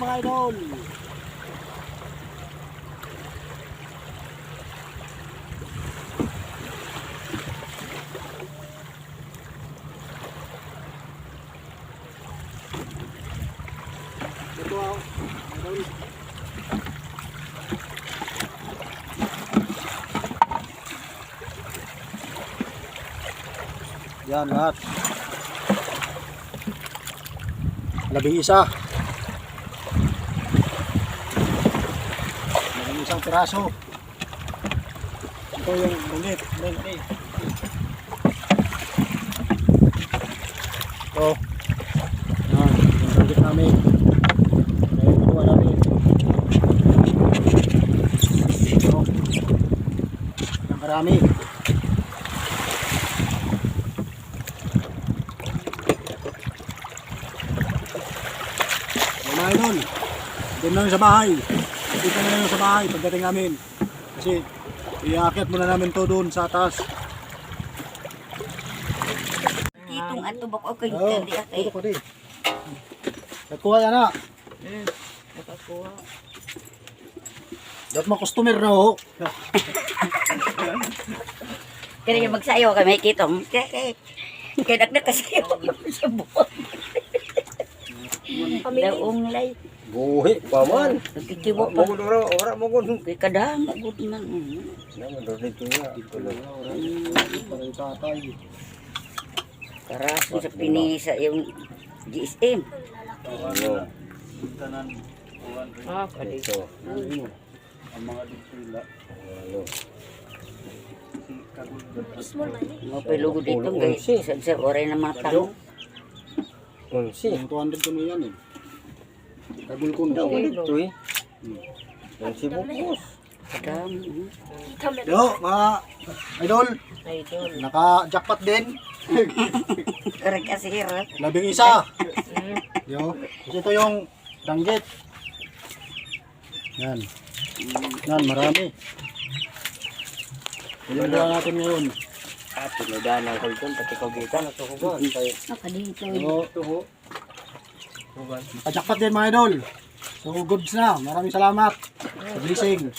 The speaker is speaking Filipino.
mga idol. Ito ako, idol. Yan lahat. Labing isa. Labing isang piraso. Ito yung ulit. Ito. Yan. Yung ulit namin. Ngayon ito namin. Ito. Ang karami. Mga idol, doon lang sa bahay. Dito na lang sa bahay pagdating namin. Kasi iaakit muna namin to doon sa taas. Kitong ato bako ako yung Oo, hindi ate. ito ko din. Nagkuha yan na. Nakakuha. Dapat mga customer na ho. Kaya yung magsayo kami kitong. Kaya nagnak kasayo. Siya buwan. Daong lay. Buhi pa man. Nagkikibo pa. Mo ora mo kun. Kaya kadang agud man. Nang dito nga. Para yung tatay. Karaso sa pinisa yung GSM. Ano? Ah, kali. Ito. Ang mga dito Ano? Mga pelugo dito guys. Sa oray na mga tanong. Unsi. Yung 200 ko na yan eh. Kagul ko na. Daw dito eh. Unsi bukos. Kadang. Yo, mga idol, Idol. naka-jackpot din. Karag kasi hirap. Labing isa. Yo, kasi ito yung danggit. Yan. Yan, marami. Ilan ba natin ngayon? At tinadaan ang kulton pati kagitan at hugan kay Nakadito. Yo, hugan. naka-jackpot din mga idol. So, goods na. Maraming salamat. Blessing.